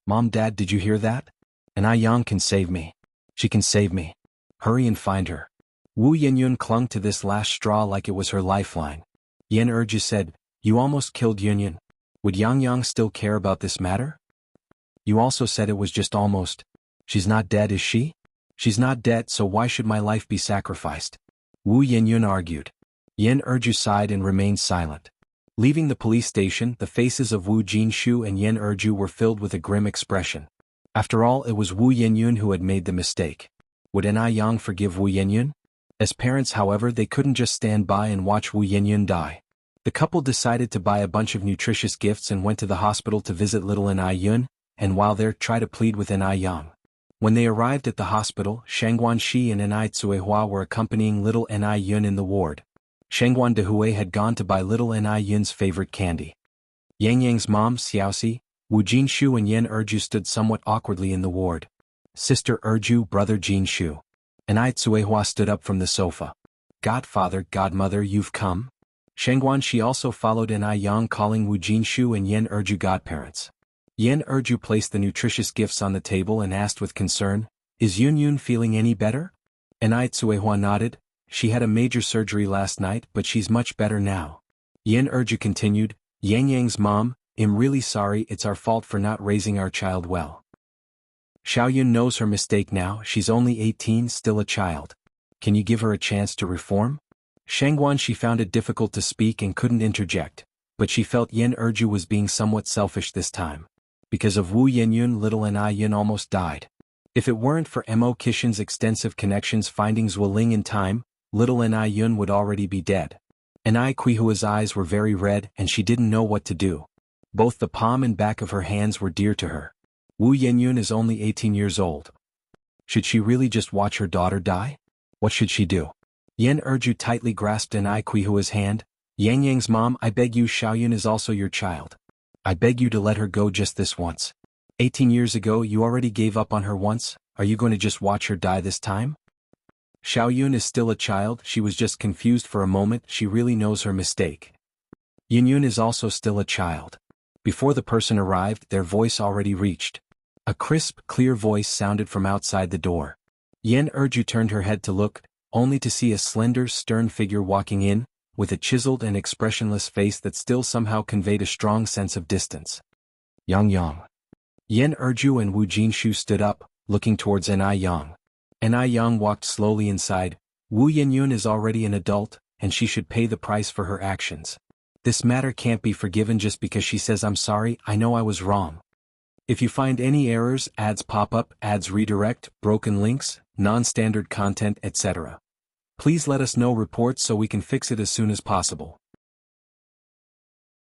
Mom, Dad, did you hear that? Ni Yang can save me. She can save me. Hurry and find her. Wu Yinyun clung to this last straw like it was her lifeline. Yan Erju said, You almost killed Yunyun. Would Yang Yang still care about this matter? You also said it was just almost. She's not dead, is she? She's not dead, so why should my life be sacrificed? Wu Yinyun argued. Yan Erju sighed and remained silent. Leaving the police station, the faces of Wu Jinshu and Yan Erju were filled with a grim expression. After all, it was Wu Yinyun who had made the mistake. Would Ni Yang forgive Wu Yinyun? As parents, however, they couldn't just stand by and watch Wu Yinyun die. The couple decided to buy a bunch of nutritious gifts and went to the hospital to visit little Ni Yun, and while there try to plead with Ni Yang. When they arrived at the hospital, Shangguan Shi and Ni Tsuehua were accompanying little Ni Yun in the ward. Shangguan Dehui had gone to buy little Ni Yun's favorite candy. Yang Yang's mom, Xiaoxi, Wu Jinshu and Yan Erju stood somewhat awkwardly in the ward. Sister Erju, brother Jinshu. Ni Tsuehua stood up from the sofa. Godfather, godmother, you've come? Shangguan Shi also followed Ni Yang, calling Wu Jinshu and Yan Erju godparents. Yan Erju placed the nutritious gifts on the table and asked with concern, Is Yun Yun feeling any better? Ni Tsuehua nodded. She had a major surgery last night, but she's much better now. Yan Erju continued, Yang Yang's mom, I'm really sorry, it's our fault for not raising our child well. Xiaoyun knows her mistake now, she's only 18, still a child. Can you give her a chance to reform? Shangguan Shi found it difficult to speak and couldn't interject, but she felt Yan Erju was being somewhat selfish this time. Because of Wu Yinyun, little Ni Yun almost died. If it weren't for Mo Kishin's extensive connections finding Zueling in time, little Ni Yun would already be dead. Ni Kuihua's eyes were very red and she didn't know what to do. Both the palm and back of her hands were dear to her. Wu Yinyun is only 18 years old. Should she really just watch her daughter die? What should she do? Yan Erju tightly grasped Ni Kuihua's hand. Yang Yang's mom, I beg you, Xiaoyun is also your child. I beg you to let her go just this once. 18 years ago you already gave up on her once, are you going to just watch her die this time? Xiaoyun is still a child, she was just confused for a moment, she really knows her mistake. Yunyun is also still a child. Before the person arrived, their voice already reached. A crisp, clear voice sounded from outside the door. Yan Erju turned her head to look, only to see a slender, stern figure walking in. with a chiseled and expressionless face that still somehow conveyed a strong sense of distance. Yang. Yan Erju and Wu Jinshu stood up, looking towards Yang. Yang walked slowly inside. Wu Yenyun is already an adult, and she should pay the price for her actions. This matter can't be forgiven just because she says I'm sorry, I know I was wrong. If you find any errors, ads pop up, ads redirect, broken links, non-standard content, etc. Please let us know reports so we can fix it as soon as possible.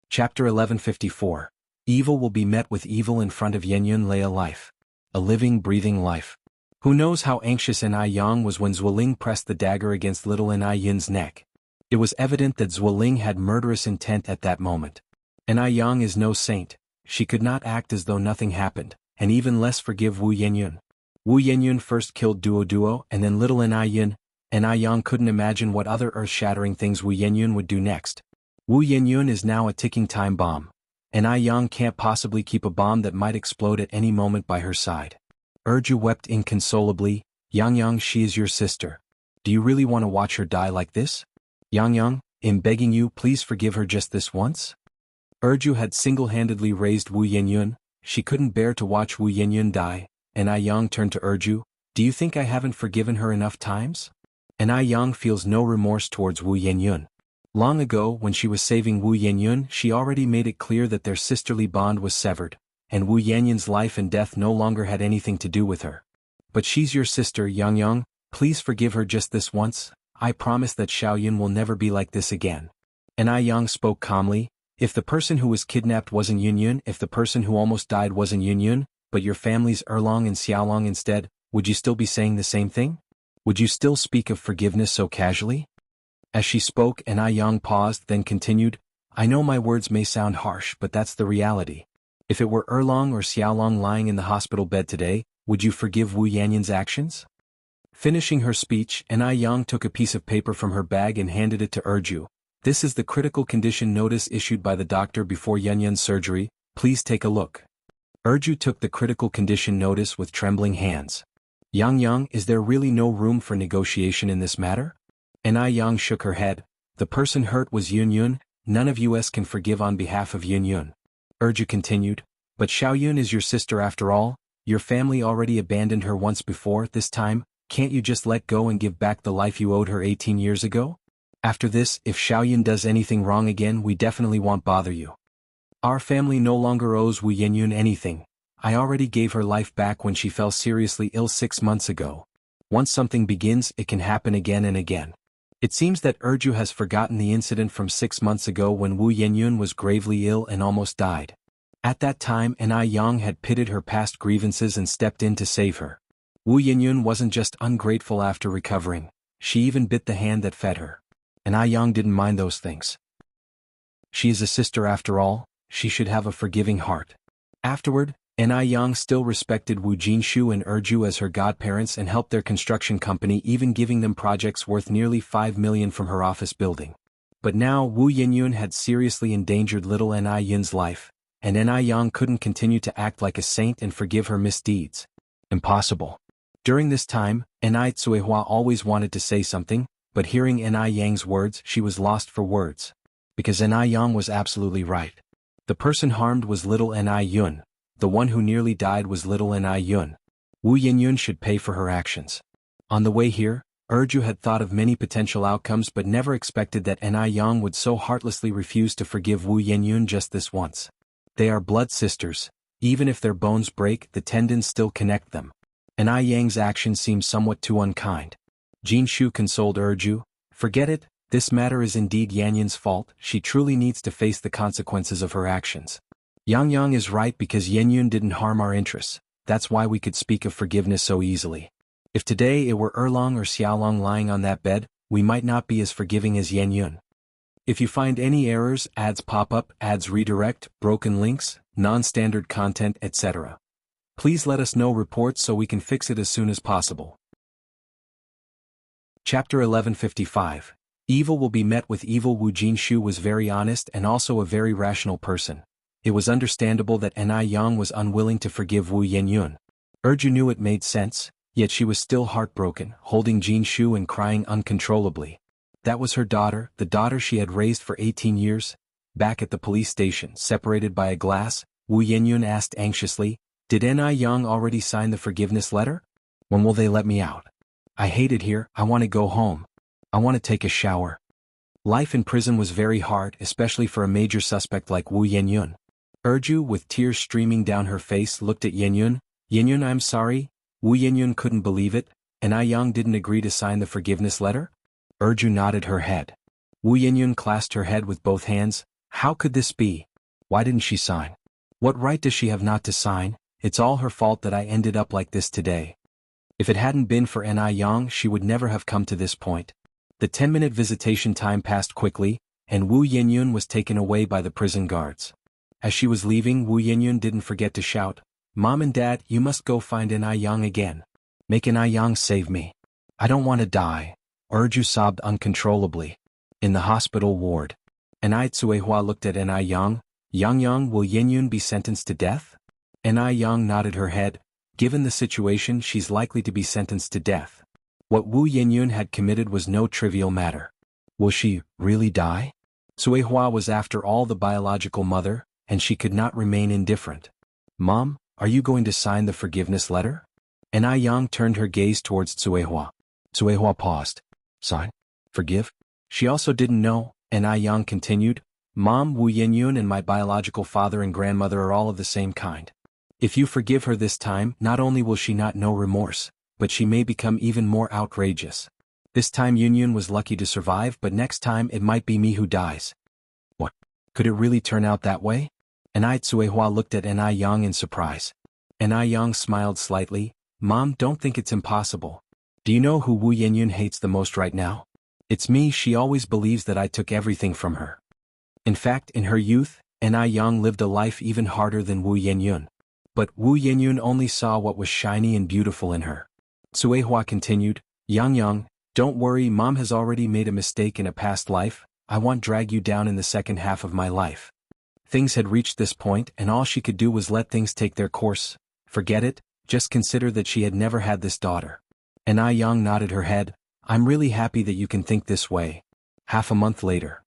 Chapter 1154. Evil will be met with evil in front of Yenyun lay a life. A living, breathing life. Who knows how anxious Yang was when Zuoling pressed the dagger against little Yin's neck. It was evident that Zuoling had murderous intent at that moment. Yang is no saint, she could not act as though nothing happened, and even less forgive Wu Yenyun. Wu Yenyun first killed Duo and then little Yin. Yang couldn't imagine what other earth-shattering things Wu Yenyun would do next. Wu Yenyun is now a ticking time bomb. Yang can't possibly keep a bomb that might explode at any moment by her side. Erju wept inconsolably. Yang, she is your sister. Do you really want to watch her die like this? Yang, in begging you, please forgive her just this once? Erju had single-handedly raised Wu Yenyun. She couldn't bear to watch Wu Yenyun die. Yang turned to Erju. Do you think I haven't forgiven her enough times? Yang feels no remorse towards Wu Yenyun. Long ago, when she was saving Wu Yenyun, she already made it clear that their sisterly bond was severed, and Wu Yenyun's life and death no longer had anything to do with her. But she's your sister, Yang, please forgive her just this once. I promise that Xiaoyun will never be like this again. Yang spoke calmly. If the person who was kidnapped wasn't Yunyun, if the person who almost died wasn't Yunyun, but your family's Erlong and Xiaolong instead, would you still be saying the same thing? Would you still speak of forgiveness so casually? As she spoke, Yang paused, then continued, I know my words may sound harsh, but that's the reality. If it were Erlong or Xiaolong lying in the hospital bed today, would you forgive Wu Yanyun's actions? Finishing her speech, Yang took a piece of paper from her bag and handed it to Erju. This is the critical condition notice issued by the doctor before Yenyun's surgery, please take a look. Erju took the critical condition notice with trembling hands. Yang, is there really no room for negotiation in this matter? Yang shook her head. The person hurt was Yunyun, none of us can forgive on behalf of Yunyun. Erju continued, but Xiaoyun is your sister after all, your family already abandoned her once before, this time, can't you just let go and give back the life you owed her 18 years ago? After this, if Xiaoyun does anything wrong again, we definitely won't bother you. Our family no longer owes Wu Yenyun anything. I already gave her life back when she fell seriously ill 6 months ago. Once something begins, it can happen again and again. It seems that Erju has forgotten the incident from 6 months ago when Wu Yenyun was gravely ill and almost died. At that time, Yang had pitted her past grievances and stepped in to save her. Wu Yenyun wasn't just ungrateful after recovering, she even bit the hand that fed her. Yang didn't mind those things. She is a sister after all, she should have a forgiving heart. Afterward, Yang still respected Wu Jinshu and Erju as her godparents and helped their construction company, even giving them projects worth nearly 5 million from her office building. But now Wu Yenyun had seriously endangered little Yin's life, and Yang couldn't continue to act like a saint and forgive her misdeeds. Impossible. During this time, Tsuehua always wanted to say something, but hearing Yang's words, she was lost for words. Because Yang was absolutely right. The person harmed was little Yun. The one who nearly died was little Yun. Wu Yenyun should pay for her actions. On the way here, Erju had thought of many potential outcomes but never expected that Yang would so heartlessly refuse to forgive Wu Yenyun just this once. They are blood sisters. Even if their bones break, the tendons still connect them. Yang's action seems somewhat too unkind. Jinshu consoled Erju, forget it, this matter is indeed Yanyun's fault, she truly needs to face the consequences of her actions. Yang is right because Yenyun didn't harm our interests, that's why we could speak of forgiveness so easily. If today it were Erlong or Xiaolong lying on that bed, we might not be as forgiving as Yenyun. If you find any errors, ads pop up, ads redirect, broken links, non-standard content, etc. Please let us know reports so we can fix it as soon as possible. Chapter 1155. Evil will be met with evil. Wu Jinshu was very honest and also a very rational person. It was understandable that Yang was unwilling to forgive Wu Yenyun. Erju knew it made sense, yet she was still heartbroken, holding Jinshu and crying uncontrollably. That was her daughter, the daughter she had raised for 18 years. Back at the police station, separated by a glass, Wu Yenyun asked anxiously, "Did N.I. Yang already sign the forgiveness letter? When will they let me out? I hate it here, I want to go home. I want to take a shower." Life in prison was very hard, especially for a major suspect like Wu Yenyun. Erju, with tears streaming down her face, looked at Yenyun. "Yenyun, I'm sorry." Wu Yenyun couldn't believe it. "N.I. Yang didn't agree to sign the forgiveness letter?" Erju nodded her head. Wu Yenyun clasped her head with both hands. "How could this be? Why didn't she sign? What right does she have not to sign? It's all her fault that I ended up like this today. If it hadn't been for N.I. Yang, she would never have come to this point." The 10-minute visitation time passed quickly, and Wu Yenyun was taken away by the prison guards. As she was leaving, Wu Yenyun didn't forget to shout, "Mom and Dad, you must go find N.I. Yang again. Make N.I. Yang save me. I don't want to die." Erju sobbed uncontrollably. In the hospital ward, N.I. Tsuehua looked at N.I. Yang. "Yang, will Yenyun be sentenced to death?" N.I. Yang nodded her head. "Given the situation, she's likely to be sentenced to death. What Wu Yenyun had committed was no trivial matter." "Will she really die?" Tsuehua was after all the biological mother, and she could not remain indifferent. "Mom, are you going to sign the forgiveness letter?" N.I. Yang turned her gaze towards Tsuehua. Tsuehua paused. "Sign? Forgive?" She also didn't know. N.I. Yang continued, "Mom, Wu Yenyun and my biological father and grandmother are all of the same kind. If you forgive her this time, not only will she not know remorse, but she may become even more outrageous. This time Yunyun was lucky to survive, but next time it might be me who dies." "What? Could it really turn out that way?" N.I. Tsuehua looked at N.I. Yang in surprise. N.I. Yang smiled slightly. "Mom, don't think it's impossible. Do you know who Wu Yenyun hates the most right now? It's me. She always believes that I took everything from her. In fact, in her youth, N.I. Yang lived a life even harder than Wu Yenyun. But Wu Yenyun only saw what was shiny and beautiful in her." Tsuehua continued, Yang, don't worry, Mom has already made a mistake in a past life. I won't drag you down in the second half of my life." Things had reached this point, and all she could do was let things take their course. Forget it, just consider that she had never had this daughter. N.I. Yang nodded her head. "I'm really happy that you can think this way." Half a month later,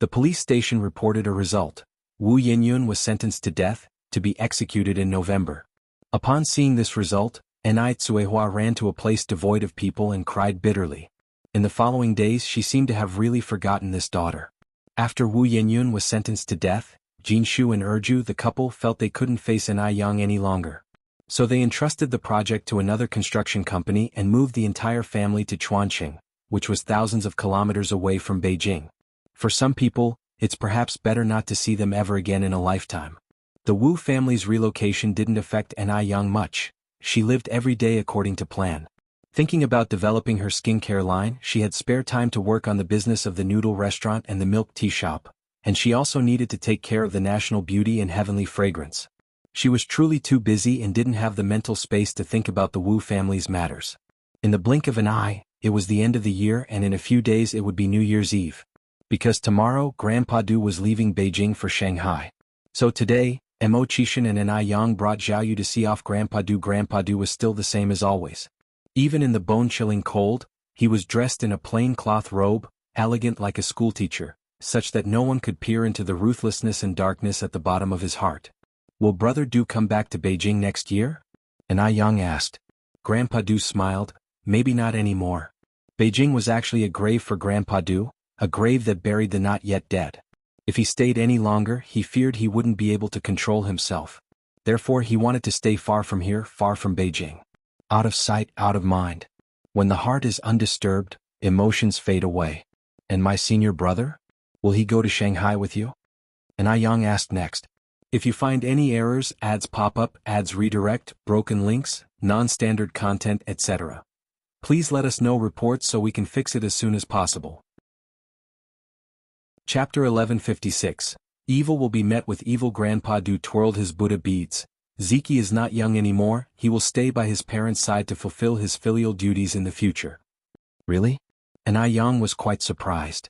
the police station reported a result. Wu Yenyun was sentenced to death, to be executed in November. Upon seeing this result, N.I. Tsuehua ran to a place devoid of people and cried bitterly. In the following days she seemed to have really forgotten this daughter. After Wu Yenyun was sentenced to death, Jinshu and Erju, the couple, felt they couldn't face N.I. Yang any longer. So they entrusted the project to another construction company and moved the entire family to Chuanqing, which was thousands of kilometers away from Beijing. For some people, it's perhaps better not to see them ever again in a lifetime. The Wu family's relocation didn't affect N.I. Yang much. She lived every day according to plan. Thinking about developing her skincare line, she had spare time to work on the business of the noodle restaurant and the milk tea shop, and she also needed to take care of the national beauty and heavenly fragrance. She was truly too busy and didn't have the mental space to think about the Wu family's matters. In the blink of an eye, it was the end of the year, and in a few days it would be New Year's Eve. Because tomorrow, Grandpa Du was leaving Beijing for Shanghai. So today, Mo Qishan and N.I. Yang brought Zhao Yu to see off Grandpa Du. Grandpa Du was still the same as always. Even in the bone-chilling cold, he was dressed in a plain cloth robe, elegant like a schoolteacher, such that no one could peer into the ruthlessness and darkness at the bottom of his heart. "Will Brother Du come back to Beijing next year?" N.I. Yang asked. Grandpa Du smiled. "Maybe not anymore." Beijing was actually a grave for Grandpa Du, a grave that buried the not yet dead. If he stayed any longer, he feared he wouldn't be able to control himself. Therefore he wanted to stay far from here, far from Beijing. Out of sight, out of mind. When the heart is undisturbed, emotions fade away. "And my senior brother? Will he go to Shanghai with you?" N.I. Yang asked next. If you find any errors, ads pop up, ads redirect, broken links, non-standard content, etc., please let us know reports so we can fix it as soon as possible. Chapter 1156. Evil will be met with evil. Grandpa Du twirled his Buddha beads. Ziki is not young anymore, he will stay by his parents' side to fulfill his filial duties in the future. Really? N.I. Yang was quite surprised.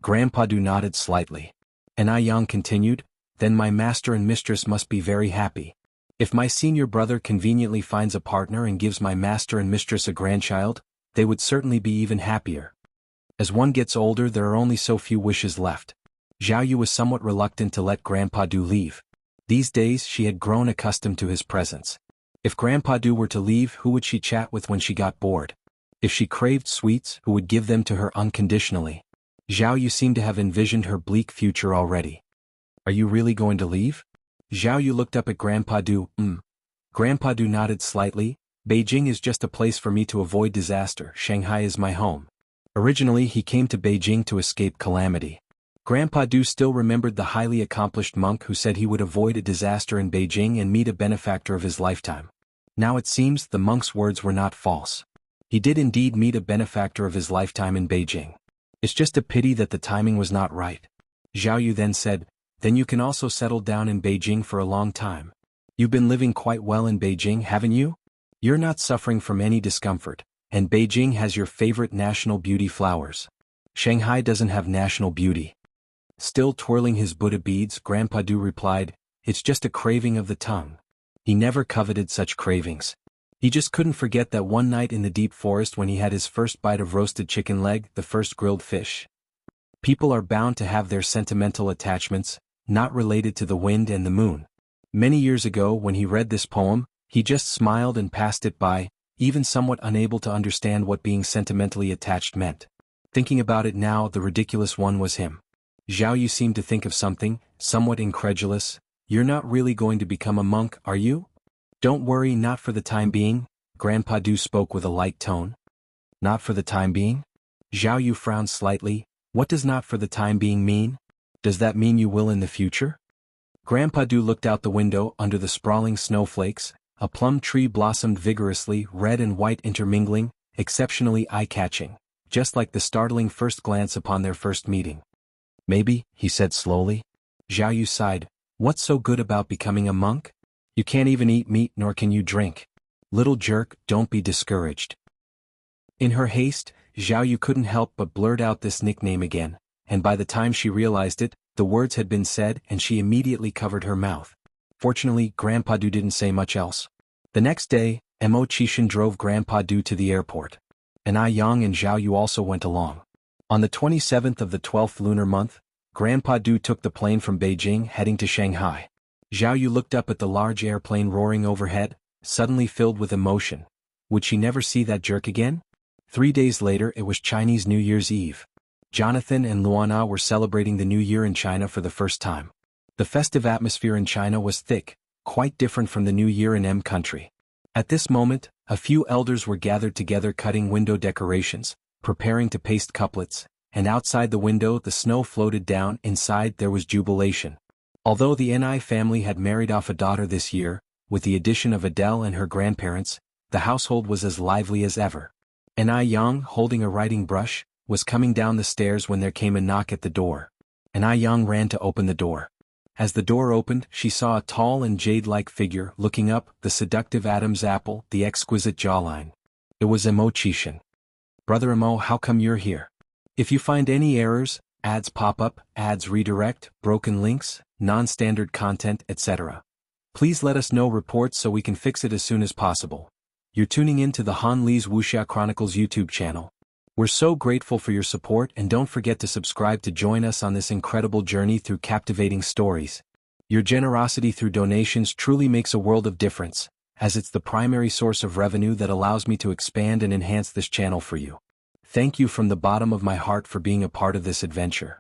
Grandpa Du nodded slightly. N.I. Yang continued, "Then my master and mistress must be very happy. If my senior brother conveniently finds a partner and gives my master and mistress a grandchild, they would certainly be even happier." As one gets older, there are only so few wishes left. Zhao Yu was somewhat reluctant to let Grandpa Du leave. These days she had grown accustomed to his presence. If Grandpa Du were to leave, who would she chat with when she got bored? If she craved sweets, who would give them to her unconditionally? Zhao Yu seemed to have envisioned her bleak future already. Are you really going to leave? Zhao Yu looked up at Grandpa Du. Grandpa Du nodded slightly. Beijing is just a place for me to avoid disaster. Shanghai is my home. Originally he came to Beijing to escape calamity. Grandpa Du still remembered the highly accomplished monk who said he would avoid a disaster in Beijing and meet a benefactor of his lifetime. Now it seems the monk's words were not false. He did indeed meet a benefactor of his lifetime in Beijing. It's just a pity that the timing was not right. Zhao Yu then said, then you can also settle down in Beijing for a long time. You've been living quite well in Beijing, haven't you? You're not suffering from any discomfort, and Beijing has your favorite national beauty flowers. Shanghai doesn't have national beauty. Still twirling his Buddha beads, Grandpa Du replied, it's just a craving of the tongue. He never coveted such cravings. He just couldn't forget that one night in the deep forest when he had his first bite of roasted chicken leg, the first grilled fish. People are bound to have their sentimental attachments, not related to the wind and the moon. Many years ago when he read this poem, he just smiled and passed it by, even somewhat unable to understand what being sentimentally attached meant. Thinking about it now, the ridiculous one was him. Zhao Yu seemed to think of something, somewhat incredulous. You're not really going to become a monk, are you? Don't worry, not for the time being, Grandpa Du spoke with a light tone. Not for the time being? Zhao Yu frowned slightly. What does not for the time being mean? Does that mean you will in the future? Grandpa Du looked out the window under the sprawling snowflakes. A plum tree blossomed vigorously, red and white intermingling, exceptionally eye-catching, just like the startling first glance upon their first meeting. Maybe, he said slowly. Zhao Yu sighed. What's so good about becoming a monk? You can't even eat meat nor can you drink. Little jerk, don't be discouraged. In her haste, Zhao Yu couldn't help but blurt out this nickname again, and by the time she realized it, the words had been said and she immediately covered her mouth. Fortunately, Grandpa Du didn't say much else. The next day, Mo Qishan drove Grandpa Du to the airport. And Ai Yang and Zhao Yu also went along. On the 27th of the 12th lunar month, Grandpa Du took the plane from Beijing heading to Shanghai. Zhao Yu looked up at the large airplane roaring overhead, suddenly filled with emotion. Would she never see that jerk again? 3 days later it was Chinese New Year's Eve. Jonathan and Luana were celebrating the New Year in China for the first time. The festive atmosphere in China was thick, quite different from the New Year in M country. At this moment, a few elders were gathered together cutting window decorations, preparing to paste couplets, and outside the window the snow floated down. Inside there was jubilation. Although the Ni family had married off a daughter this year, with the addition of Adele and her grandparents, the household was as lively as ever. Ai Yang, holding a writing brush, was coming down the stairs when there came a knock at the door. Ai Yang ran to open the door. As the door opened, she saw a tall and jade-like figure looking up, the seductive Adam's apple, the exquisite jawline. It was Mo Qishan. Brother Mo, how come you're here? If you find any errors, ads pop up, ads redirect, broken links, non-standard content, etc., please let us know reports so we can fix it as soon as possible. You're tuning in to the Han Li's Wuxia Chronicles YouTube channel. We're so grateful for your support and don't forget to subscribe to join us on this incredible journey through captivating stories. Your generosity through donations truly makes a world of difference, as it's the primary source of revenue that allows me to expand and enhance this channel for you. Thank you from the bottom of my heart for being a part of this adventure.